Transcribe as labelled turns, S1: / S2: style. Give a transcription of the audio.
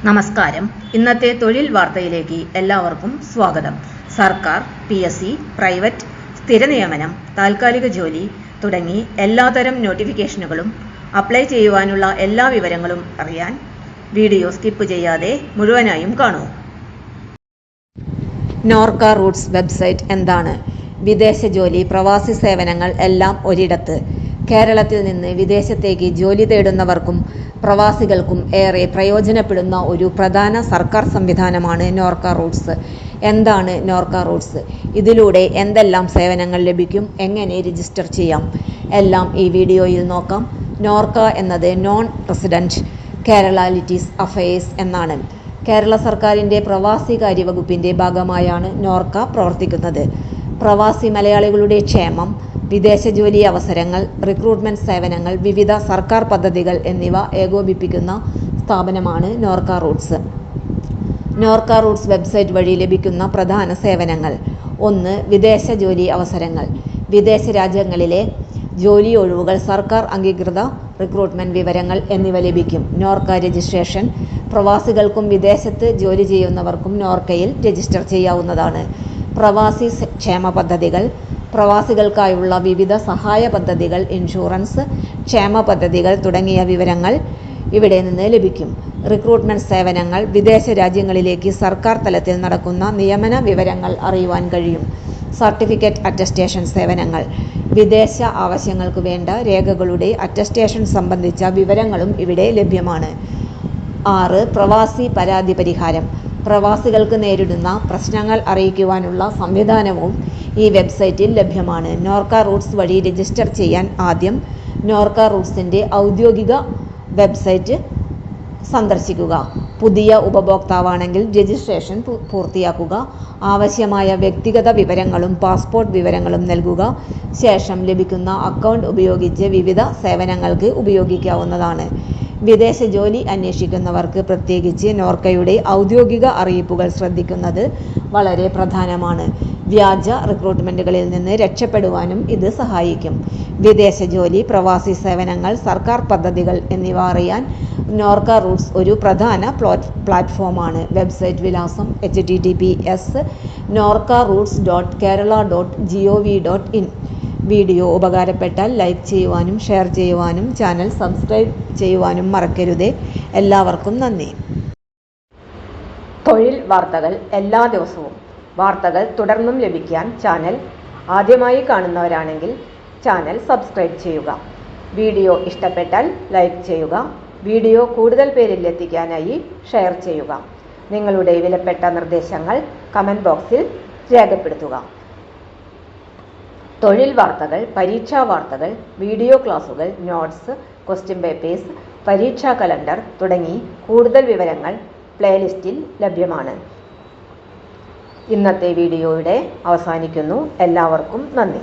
S1: നമസ്കാരം. ഇന്നത്തെ തൊഴിൽ വാർത്തയിലേക്ക് എല്ലാവർക്കും സ്വാഗതം. സർക്കാർ, PSC, പ്രൈവറ്റ്, സ്ഥിര നിയമനം, താൽക്കാലിക ജോലി തുടങ്ങി എല്ലാതരം നോട്ടിഫിക്കേഷനുകളും അപ്ലൈ ചെയ്യുവാനുള്ള എല്ലാ വിവരങ്ങളും അറിയാൻ വീഡിയോ സ്കിപ്പ് ചെയ്യാതെ മുഴുവനായും കാണൂ. നോർക്ക റൂട്ട്സ് വെബ്സൈറ്റ് എന്താണ്? വിദേശ ജോലി, പ്രവാസി സേവനങ്ങൾ എല്ലാം ഒരിടത്ത്. കേരളത്തിൽ നിന്ന് വിദേശത്തേക്ക് ജോലി തേടുന്നവർക്കും പ്രവാസികൾക്കും ഏറെ പ്രയോജനപ്പെടുന്ന ഒരു പ്രധാന സർക്കാർ സംവിധാനമാണ് നോർക്ക റൂട്ട്സ്. എന്താണ് നോർക്ക റൂട്ട്സ്? ഇതിലൂടെ എന്തെല്ലാം സേവനങ്ങൾ ലഭിക്കും? എങ്ങനെ രജിസ്റ്റർ ചെയ്യാം? എല്ലാം ഈ വീഡിയോയിൽ നോക്കാം. നോർക്ക എന്നത് നോൺ റെസിഡൻറ്റ് കേരളാലിറ്റീസ് അഫയേഴ്സ് എന്നാണ്. കേരള സർക്കാരിൻ്റെ പ്രവാസി കാര്യ വകുപ്പിൻ്റെ ഭാഗമായാണ് നോർക്ക പ്രവർത്തിക്കുന്നത്. പ്രവാസി മലയാളികളുടെ ക്ഷേമം, വിദേശ ജോലി അവസരങ്ങൾ, റിക്രൂട്ട്മെന്റ് സേവനങ്ങൾ, വിവിധ സർക്കാർ പദ്ധതികൾ എന്നിവ ഏകോപിപ്പിക്കുന്ന സ്ഥാപനമാണ് Norka Roots. Norka Roots website വഴി ലഭിക്കുന്ന പ്രധാന സേവനങ്ങൾ: 1. വിദേശ ജോലി അവസരങ്ങൾ. വിദേശ രാജ്യങ്ങളിലെ ജോലി ഒഴിവുകൾ, സർക്കാർ അംഗീകൃത റിക്രൂട്ട്മെന്റ് വിവരങ്ങൾ എന്നിവ ലഭിക്കും. നോർക്ക രജിസ്ട്രേഷൻ. പ്രവാസികൾക്കും വിദേശത്ത് ജോലി ചെയ്യുന്നവർക്കും നോർക്കയിൽ രജിസ്റ്റർ ചെയ്യാവുന്നതാണ്. പ്രവാസി ക്ഷേമ പദ്ധതികൾ. പ്രവാസികൾക്കായുള്ള വിവിധ സഹായ പദ്ധതികൾ, ഇൻഷുറൻസ്, ക്ഷേമ പദ്ധതികൾ തുടങ്ങിയ വിവരങ്ങൾ ഇവിടെ നിന്ന് ലഭിക്കും. റിക്രൂട്ട്മെന്റ് സേവനങ്ങൾ. വിദേശ രാജ്യങ്ങളിലേക്ക് സർക്കാർ തലത്തിൽ നടക്കുന്ന നിയമന വിവരങ്ങൾ അറിയുവാൻ കഴിയും. സർട്ടിഫിക്കറ്റ് അറ്റസ്റ്റേഷൻ സേവനങ്ങൾ. വിദേശ ആവശ്യങ്ങൾക്ക് വേണ്ട രേഖകളുടെ അറ്റസ്റ്റേഷൻ സംബന്ധിച്ച വിവരങ്ങളും ഇവിടെ ലഭ്യമാണ്. 6. പ്രവാസി പരാതി പരിഹാരം. പ്രവാസികൾക്ക് നേരിടുന്ന പ്രശ്നങ്ങൾ അറിയിക്കുവാനുള്ള സംവിധാനവും ഈ വെബ്സൈറ്റിൽ ലഭ്യമാണ്. നോർക്ക റൂട്ട്സ് വഴി രജിസ്റ്റർ ചെയ്യാൻ ആദ്യം നോർക്ക റൂട്ട്സിൻ്റെ ഔദ്യോഗിക വെബ്സൈറ്റ് സന്ദർശിക്കുക. പുതിയ ഉപഭോക്താവാണെങ്കിൽ രജിസ്ട്രേഷൻ പൂർത്തിയാക്കുക. ആവശ്യമായ വ്യക്തിഗത വിവരങ്ങളും പാസ്പോർട്ട് വിവരങ്ങളും നൽകുക. ശേഷം ലഭിക്കുന്ന അക്കൗണ്ട് ഉപയോഗിച്ച് വിവിധ സേവനങ്ങൾക്ക് ഉപയോഗിക്കാവുന്നതാണ്. വിദേശ ജോലി അന്വേഷിക്കുന്നവർക്ക് പ്രത്യേകിച്ച് നോർക്കയുടെ ഔദ്യോഗിക അറിയിപ്പുകൾ ശ്രദ്ധിക്കുന്നത് വളരെ പ്രധാനമാണ്. വ്യാജ റിക്രൂട്ട്മെന്റുകളിൽ നിന്ന് രക്ഷപ്പെടുവാനും ഇത് സഹായിക്കും. വിദേശ ജോലി, പ്രവാസി സേവനങ്ങൾ, സർക്കാർ പദ്ധതികൾ എന്നിവ അറിയാൻ നോർക്ക റൂട്ട്സ് ഒരു പ്രധാന പ്ലാറ്റ്ഫോമാണ്. വെബ്സൈറ്റ് വിലാസം: https://norcaroots.kerala.gov.in. വീഡിയോ ഉപകാരപ്പെട്ടാൽ ലൈക്ക് ചെയ്യുവാനും ഷെയർ ചെയ്യുവാനും ചാനൽ സബ്സ്ക്രൈബ് ചെയ്യുവാനും മറക്കരുതേ. എല്ലാവർക്കും നന്ദി. തൊഴിൽ വാർത്തകൾ എല്ലാ ദിവസവും. വാർത്തകൾ തുടർന്നും ലഭിക്കാൻ ചാനൽ ആദ്യമായി കാണുന്നവരാണെങ്കിൽ ചാനൽ സബ്സ്ക്രൈബ് ചെയ്യുക. വീഡിയോ ഇഷ്ടപ്പെട്ടാൽ ലൈക്ക് ചെയ്യുക. വീഡിയോ കൂടുതൽ പേരിൽ എത്തിക്കാനായി ഷെയർ ചെയ്യുക. നിങ്ങളുടെ വിലപ്പെട്ട നിർദ്ദേശങ്ങൾ കമൻറ്റ് ബോക്സിൽ രേഖപ്പെടുത്തുക. തൊഴിൽ വാർത്തകൾ, പരീക്ഷാ വാർത്തകൾ, വീഡിയോ ക്ലാസുകൾ, നോട്ട്സ്, ക്വസ്റ്റ്യൻ പേപ്പേഴ്സ്, പരീക്ഷാ കലണ്ടർ തുടങ്ങി കൂടുതൽ വിവരങ്ങൾ പ്ലേലിസ്റ്റിൽ ലഭ്യമാണ്. ഇന്നത്തെ വീഡിയോയുടെ അവസാനിക്കുന്നു. എല്ലാവർക്കും നന്ദി.